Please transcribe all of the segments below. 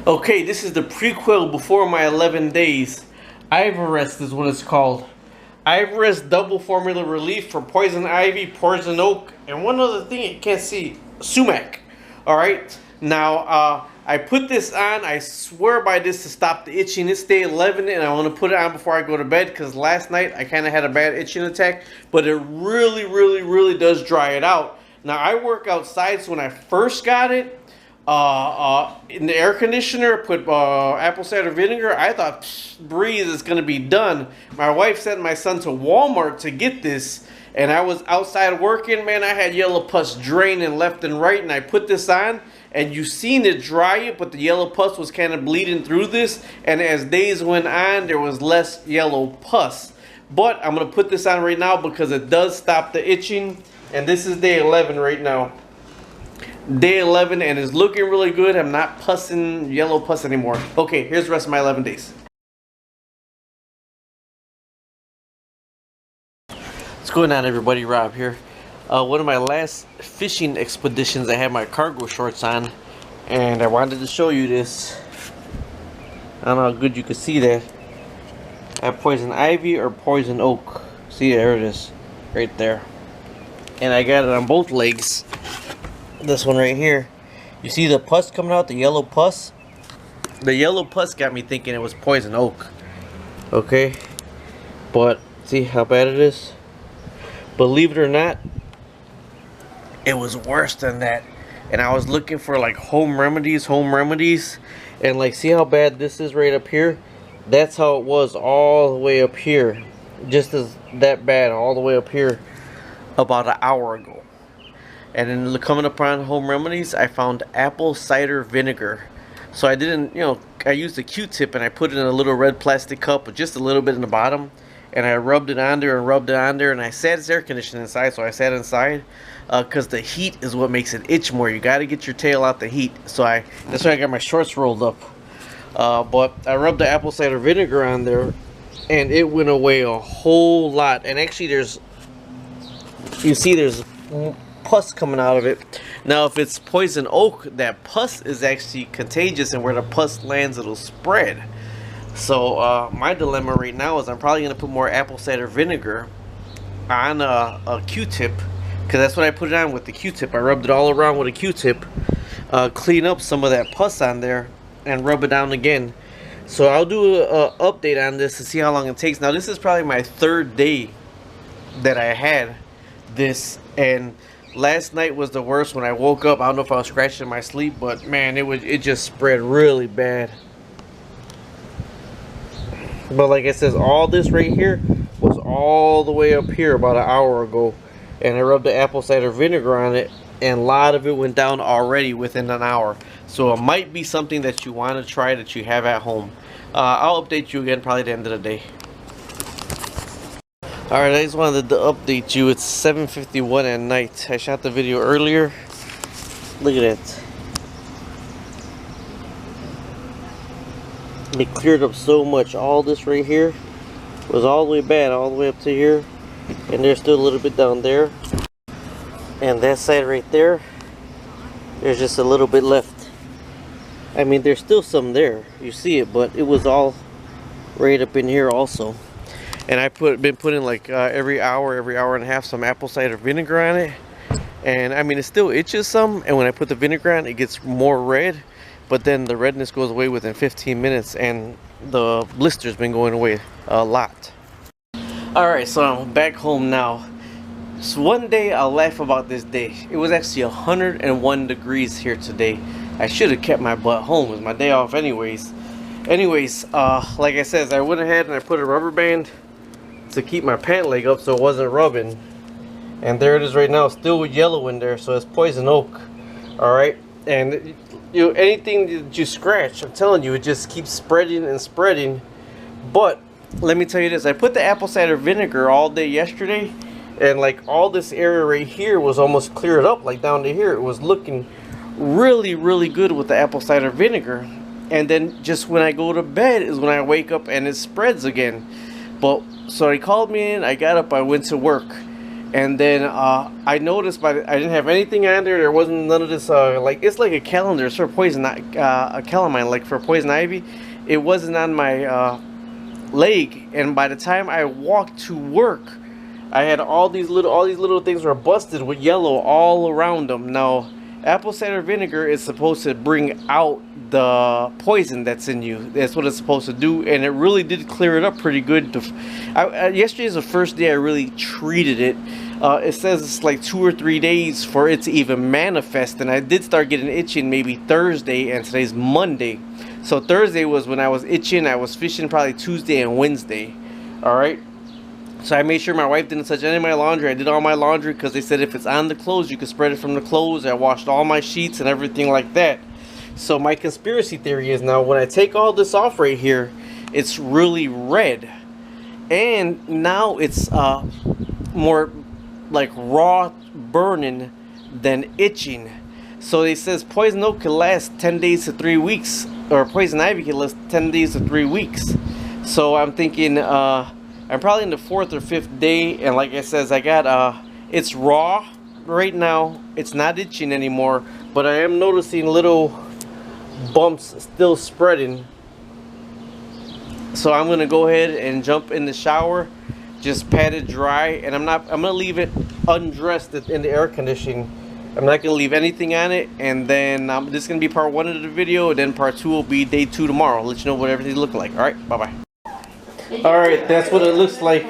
Okay, this is the prequel before my 11 days. Ivarest is what it's called. Ivarest double formula relief for poison ivy, poison oak, and one other thing you can't see, sumac. Alright, now I put this on. I swear by this to stop the itching. It's day 11 and I want to put it on before I go to bed because last night I kind of had a bad itching attack, but it really does dry it out. Now I work outside, so when I first got it, in the air conditioner, put apple cider vinegar. I thought, breeze, it's gonna be done. My wife sent my son to Walmart to get this, and I was outside working. Man, I had yellow pus draining left and right, and I put this on, and you seen it dry it, but the yellow pus was kind of bleeding through this, and as days went on, there was less yellow pus. But I'm gonna put this on right now because it does stop the itching, and this is day 11 right now. Day 11, and it's looking really good. I'm not pussing, yellow pus anymore. Okay, here's the rest of my 11 days. What's going on, everybody? Rob here. One of my last fishing expeditions, I had my cargo shorts on, and I wanted to show you this. I don't know how good you can see that. I have poison ivy or poison oak. See, there it is, right there. And I got it on both legs. This one right here, you see the pus coming out, the yellow pus? The yellow pus got me thinking it was poison oak. Okay, but see how bad it is? Believe it or not, it was worse than that. And I was looking for like home remedies, and like, see how bad this is right up here? That's how it was all the way up here, just as that bad all the way up here about an hour ago. And then coming upon home remedies, I found apple cider vinegar. So I didn't, I used a Q-tip and I put it in a little red plastic cup with just a little bit in the bottom. And I rubbed it on there and I sat, it's air conditioned inside, so I sat inside. Because the heat is what makes it itch more. You got to get your tail out the heat. So that's why I got my shorts rolled up. But I rubbed the apple cider vinegar on there and it went away a whole lot. And actually there's pus coming out of it. Now if it's poison oak, that pus is actually contagious, and where the pus lands it'll spread. So my dilemma right now is I'm probably going to put more apple cider vinegar on a Q-tip, because that's what I put it on with, the Q-tip. I rubbed it all around with a Q-tip, clean up some of that pus on there and rub it down again. So I'll do an update on this to see how long it takes. Now this is probably my third day that I had this, and last night was the worst. When I woke up, I don't know if I was scratching in my sleep, but man, it just spread really bad. But like I says, all this right here was all the way up here about an hour ago, and I rubbed the apple cider vinegar on it, and a lot of it went down already within an hour. So it might be something that you want to try, that you have at home. I'll update you again probably at the end of the day. Alright, I just wanted to update you. It's 7:51 at night. I shot the video earlier. Look at that. It cleared up so much. All this right here was all the way bad, all the way up to here. And there's still a little bit down there. And that side right there, there's just a little bit left. I mean, there's still some there. You see it, but it was all right up in here also. And I been putting like every hour and a half some apple cider vinegar on it, and I mean it still itches some, and when I put the vinegar on it gets more red, but then the redness goes away within 15 minutes, and the blister's been going away a lot. Alright, so I'm back home now. So one day I'll laugh about this day. It was actually 101 degrees here today. I should have kept my butt home. It was my day off anyways. Like I said, I went ahead and I put a rubber band to keep my pant leg up so it wasn't rubbing, and there it is right now, still yellow in there, so it's poison oak. Alright, and anything that you scratch, I'm telling you, it just keeps spreading and spreading. But let me tell you this, I put the apple cider vinegar all day yesterday, and like all this area right here was almost cleared up, like down to here. It was looking really good with the apple cider vinegar, and then just when I go to bed is when I wake up and it spreads again. But so he called me in, I got up, I went to work, And then I noticed, I didn't have anything on there. There wasn't none of this like, it's like a calendar. It's for poison, a calamine, like for poison ivy. It wasn't on my leg, and by the time I walked to work, I had all these little things were busted with yellow all around them. Now, apple cider vinegar is supposed to bring out the poison that's in you. That's what it's supposed to do, and it really did clear it up pretty good. Yesterday is the first day I really treated it. It says it's like 2 or 3 days for it to even manifest, and I did start getting itching maybe Thursday, and today's Monday. So Thursday was when I was itching. I was fishing probably Tuesday and Wednesday. Alright, so I made sure my wife didn't touch any of my laundry. I did all my laundry because they said if it's on the clothes, you can spread it from the clothes. I washed all my sheets and everything like that. So my conspiracy theory is, now when I take all this off right here, it's really red. And now it's more like raw burning than itching. So it says poison oak can last 10 days to 3 weeks. Or poison ivy can last 10 days to 3 weeks. So I'm thinking I'm probably in the 4th or 5th day. And like I says, I got it's raw right now. It's not itching anymore. But I am noticing little bumps still spreading. So I'm gonna go ahead and jump in the shower, just pat it dry, and I'm gonna leave it undressed in the air conditioning. I'm not gonna leave anything on it, and then this is gonna be part 1 of the video, and then part 2 will be day 2 tomorrow. I'll let you know what everything look like. All right, bye bye. All right, that's what it looks like.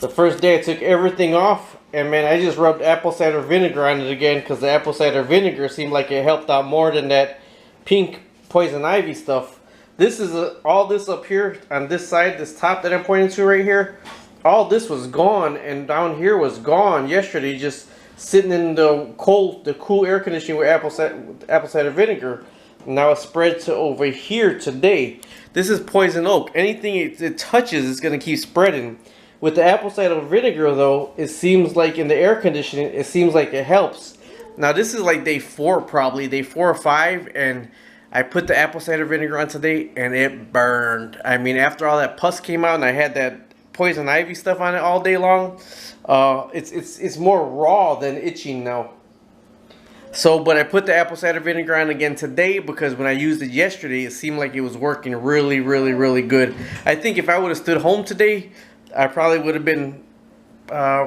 The first day I took everything off, and man, I just rubbed apple cider vinegar on it again, because the apple cider vinegar seemed like it helped out more than that pink poison ivy stuff. This is all this up here on this side, this top that I'm pointing to right here. All this was gone, and down here was gone yesterday, just sitting in the cool air conditioning with apple cider vinegar. Now it's spread to over here today. This is poison oak. Anything it touches is going to keep spreading. With the apple cider vinegar though, it seems like in the air conditioning, it seems like it helps. Now this is like day 4 probably, day 4 or 5, and I put the apple cider vinegar on today and it burned. I mean, after all that pus came out and I had that poison ivy stuff on it all day long, it's more raw than itching now. So, but I put the apple cider vinegar on again today because when I used it yesterday, it seemed like it was working really, really, really good. I think if I would have stood home today, I probably would have been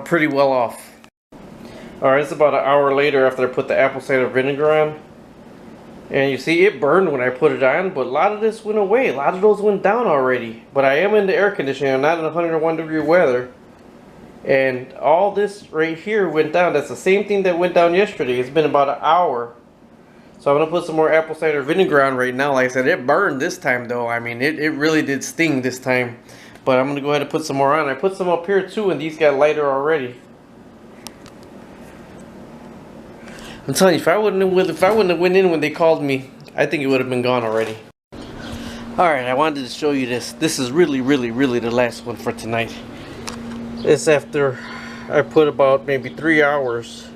pretty well off. Alright, it's about an hour later after I put the apple cider vinegar on. And you see, it burned when I put it on, but a lot of this went away. A lot of those went down already. But I am in the air conditioning. I'm not in 101-degree weather. And all this right here went down. That's the same thing that went down yesterday. It's been about an hour. So I'm going to put some more apple cider vinegar on right now. Like I said, it burned this time though. I mean, it really did sting this time. But I'm going to go ahead and put some more on. I put some up here too, and these got lighter already. I'm telling you, if I wouldn't have went in when they called me, I think it would have been gone already. Alright, I wanted to show you this. This is really, really, really the last one for tonight. It's after I put about maybe 3 hours.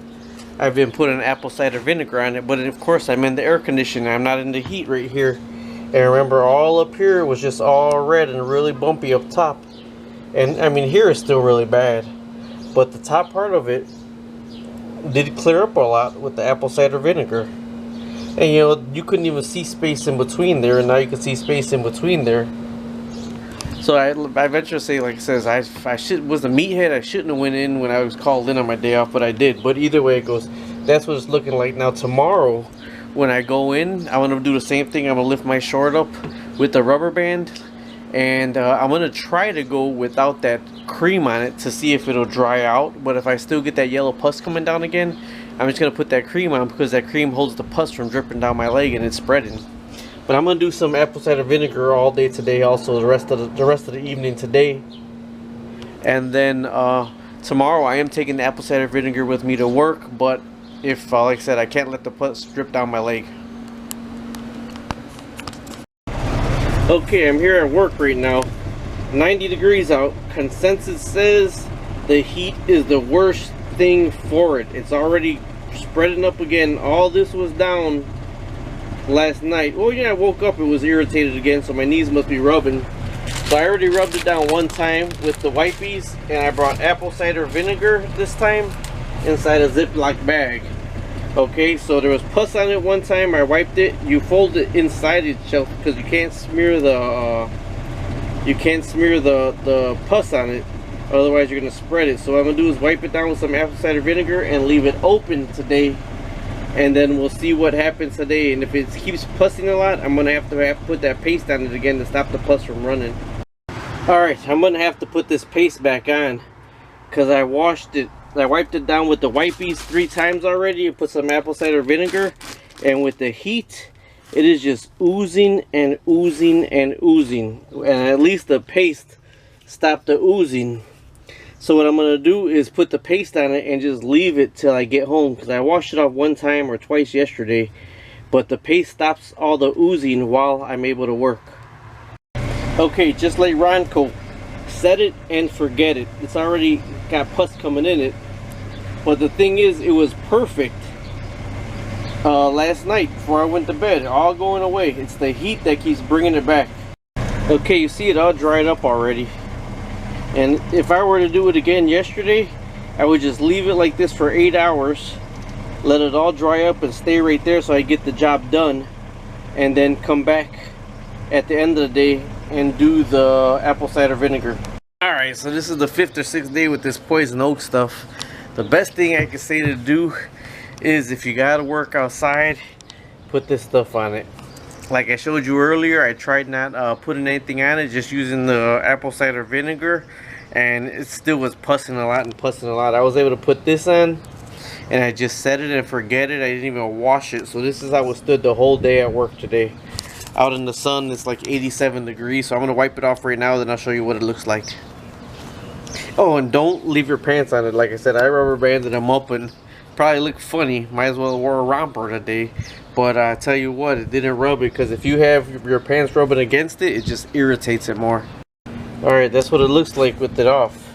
I've been putting apple cider vinegar on it, but of course I'm in the air conditioning. I'm not in the heat right here. And remember, all up here was just all red and really bumpy up top. And I mean, here is still really bad. But the top part of it did clear up a lot with the apple cider vinegar. And you know, you couldn't even see space in between there, and now you can see space in between there. So I venture to say, like it says, I was a meathead. I shouldn't have went in when I was called in on my day off, but I did. But either way it goes, that's what it's looking like. Now tomorrow, when I go in, I'm gonna do the same thing. I'm gonna lift my short up with the rubber band, and I'm gonna try to go without that cream on it to see if it'll dry out. But if I still get that yellow pus coming down again, I'm just gonna put that cream on, because that cream holds the pus from dripping down my leg and it's spreading. But I'm gonna do some apple cider vinegar all day today, also the rest of the evening today. And then tomorrow I am taking the apple cider vinegar with me to work, but if like I said, I can't let the pus drip down my leg. Okay, I'm here at work right now. 90 degrees out. Consensus says the heat is the worst thing for it. It's already spreading up again. All this was down last night. Oh yeah, I woke up, it was irritated again, so my knees must be rubbing. So I already rubbed it down one time with the wipies, and I brought apple cider vinegar this time inside a Ziploc bag. Okay, so there was pus on it one time. I wiped it. You fold it inside itself because you can't smear the pus on it, otherwise you're gonna spread it. So what I'm gonna do is wipe it down with some apple cider vinegar and leave it open today, and then we'll see what happens today. And if it keeps pussing a lot, I'm gonna have to put that paste on it again to stop the pus from running. Alright, I'm gonna have to put this paste back on because I washed it. I wiped it down with the wipies 3 times already and put some apple cider vinegar, and with the heat it is just oozing and oozing and oozing, and at least the paste stopped the oozing. So what I'm gonna do is put the paste on it and just leave it till I get home, because I washed it off 1 time or twice yesterday, but the paste stops all the oozing while I'm able to work. Okay, just like Ronco, set it and forget it. It's already got pus coming in it, but the thing is, it was perfect last night before I went to bed, all going away. It's the heat that keeps bringing it back. Okay, you see it all dried up already, and if I were to do it again yesterday, I would just leave it like this for 8 hours, let it all dry up and stay right there so I get the job done, and then come back at the end of the day and do the apple cider vinegar. Alright, so this is the 5th or 6th day with this poison oak stuff. The best thing I can say to do is, if you gotta work outside, put this stuff on it. Like I showed you earlier, I tried not putting anything on it, just using the apple cider vinegar, and it still was pussing a lot and pussing a lot. I was able to put this on, and I just set it and forget it. I didn't even wash it. So this is how it stood the whole day at work today. Out in the sun, it's like 87 degrees, so I'm gonna wipe it off right now, then I'll show you what it looks like. Oh, and don't leave your pants on it. Like I said, I rubber banded them up and probably look funny. Might as well wear a romper today. But I tell you what, it didn't rub it, because if you have your pants rubbing against it, it just irritates it more. Alright, that's what it looks like with it off.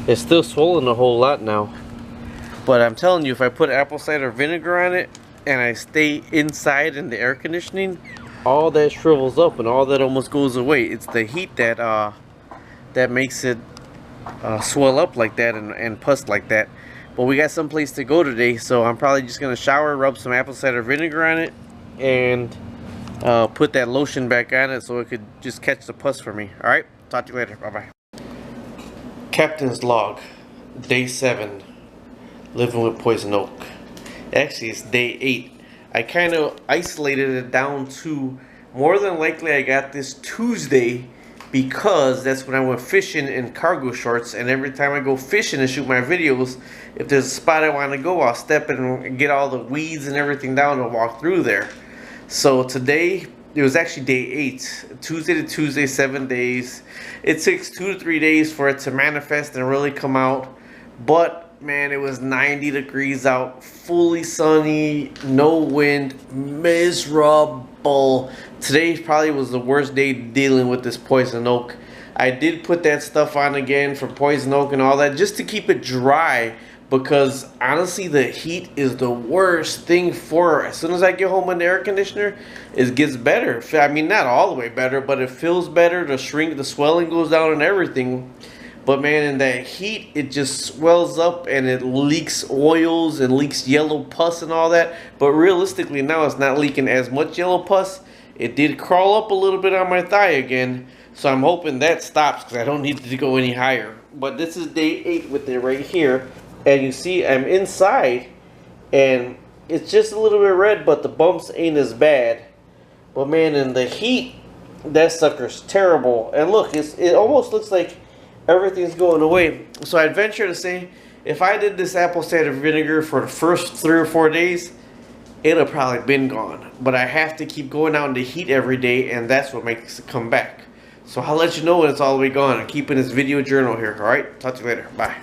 It's still swollen a whole lot now. But I'm telling you, if I put apple cider vinegar on it and I stay inside in the air conditioning, all that shrivels up and all that almost goes away. It's the heat that that makes it swell up like that and pus like that. But we got someplace to go today, so I'm probably just gonna shower, rub some apple cider vinegar on it, and put that lotion back on it so it could just catch the pus for me. Alright, talk to you later. Bye bye. Captain's log, day 7, living with poison oak. Actually, it's day 8. I kind of isolated it down to, more than likely I got this Tuesday, because that's when I went fishing in cargo shorts, and every time I go fishing and shoot my videos, if there's a spot I want to go, I'll step in and get all the weeds and everything down and walk through there. So today, it was actually day 8, Tuesday to Tuesday, 7 days. It takes 2 to 3 days for it to manifest and really come out, but man, it was 90 degrees out, fully sunny, no wind, miserable. Today probably was the worst day dealing with this poison oak. I did put that stuff on again for poison oak and all that, just to keep it dry, because honestly the heat is the worst thing for her. As soon as I get home in the air conditioner, it gets better. I mean, not all the way better, but it feels better. The shrink, the swelling goes down and everything. But man, in that heat, it just swells up and it leaks oils and leaks yellow pus and all that. But realistically now, it's not leaking as much yellow pus. It did crawl up a little bit on my thigh again, so I'm hoping that stops, because I don't need it to go any higher. But this is day 8 with it right here, and you see I'm inside, and it's just a little bit red, but the bumps ain't as bad. But man, in the heat, that sucker's terrible. And look, it almost looks like everything's going away. So I'd venture to say, if I did this apple cider vinegar for the first 3 or 4 days, it'll probably been gone. But I have to keep going out in the heat every day, and that's what makes it come back. So I'll let you know when it's all the way gone. I'm keeping this video journal here. Alright, talk to you later. Bye.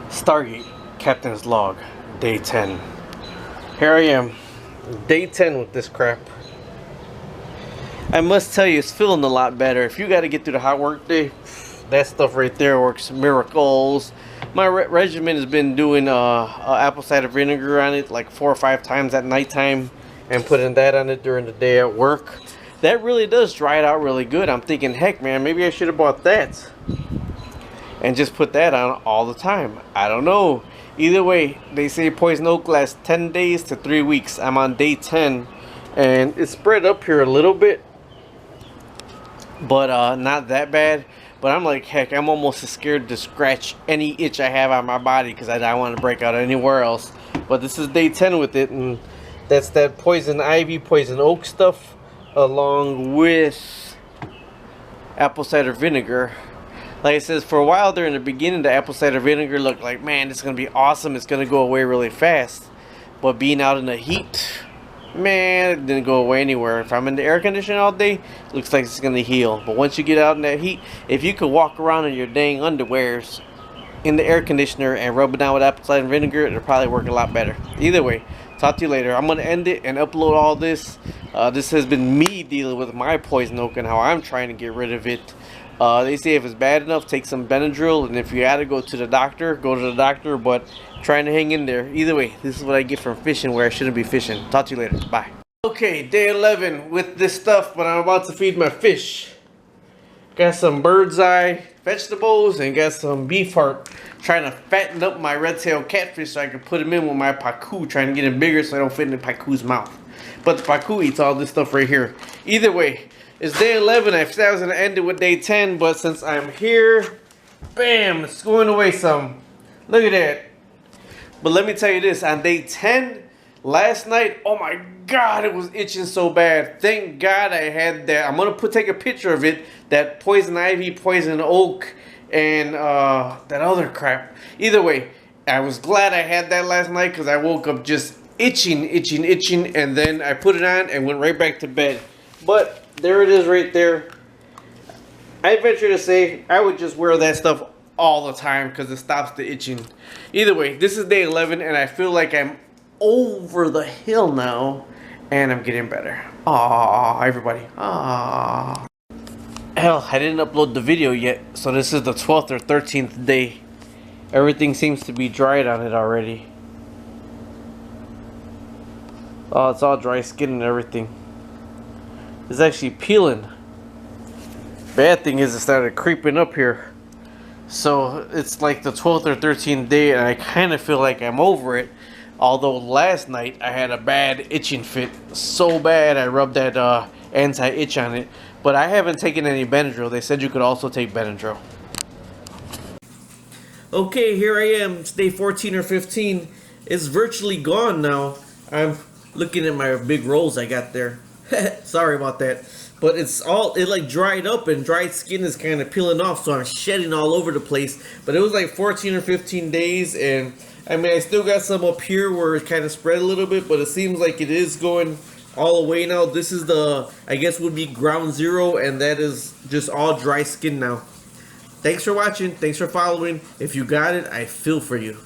Stargate, Captain's Log, day 10. Here I am, day 10 with this crap. I must tell you, it's feeling a lot better. If you got to get through the hot work day, that stuff right there works miracles. My regimen has been doing apple cider vinegar on it like 4 or 5 times at nighttime, and putting that on it during the day at work. that really does dry it out really good. I'm thinking, heck man, maybe I should have bought that and just put that on all the time. I don't know. Either way, they say poison oak lasts 10 days to 3 weeks. I'm on day 10 and it's spread up here a little bit, but not that bad. But I'm like, heck, I'm almost as scared to scratch any itch I have on my body because I don't want to break out anywhere else. But this is day 10 with it, and that's that poison ivy, poison oak stuff, along with apple cider vinegar. Like I said, for a while there in the beginning, the apple cider vinegar looked like, man, it's going to be awesome. It's going to go away really fast. But being out in the heat, man, it didn't go away anywhere. If I'm in the air conditioning all day, it looks like it's going to heal. But once you get out in that heat, if you could walk around in your dang underwears in the air conditioner and rub it down with apple cider vinegar, it'll probably work a lot better. Either way, talk to you later. I'm going to end it and upload all this. This has been me dealing with my poison oak and how I'm trying to get rid of it. They say if it's bad enough, take some Benadryl, and if you had to go to the doctor, go to the doctor, but trying to hang in there. Either way, this is what I get from fishing where I shouldn't be fishing. Talk to you later. Bye. Okay, day 11 with this stuff, but I'm about to feed my fish. Got some bird's eye vegetables and got some beef heart. Trying to fatten up my red-tailed catfish so I can put him in with my pacu. Trying to get him bigger so I don't fit in the pacu's mouth. But the pacu eats all this stuff right here. Either way, it's day 11. I said I was going to end it with day 10, but since I'm here, bam, it's going away some. Look at that. But let me tell you this, on day 10, last night, oh my God, it was itching so bad. Thank God I had that. I'm going to take a picture of it, that poison ivy, poison oak, and that other crap. Either way, I was glad I had that last night because I woke up just itching, and then I put it on and went right back to bed. But there it is right there. I venture to say I would just wear that stuff all the time because it stops the itching. Either way, this is day 11 and I feel like I'm over the hill now and I'm getting better. Aww, everybody. Aww. Hell, I didn't upload the video yet, so this is the 12th or 13th day. Everything seems to be dried on it already. Oh, it's all dry skin and everything. It's actually peeling. Bad thing is it started creeping up here. So it's like the 12th or 13th day and I kind of feel like I'm over it. Although last night I had a bad itching fit. So bad I rubbed that anti-itch on it. But I haven't taken any Benadryl. They said you could also take Benadryl. Okay, here I am. It's day 14 or 15. It's virtually gone now. I'm looking at my big rolls I got there. Sorry about that. But it like dried up and dried skin is kind of peeling off, so I'm shedding all over the place. But it was like 14 or 15 days, and I mean, I still got some up here where it kind of spread a little bit, but it seems like it is going all the way now. This is the, I guess would be ground zero, and that is just all dry skin now. Thanks for watching. Thanks for following. If you got it, I feel for you.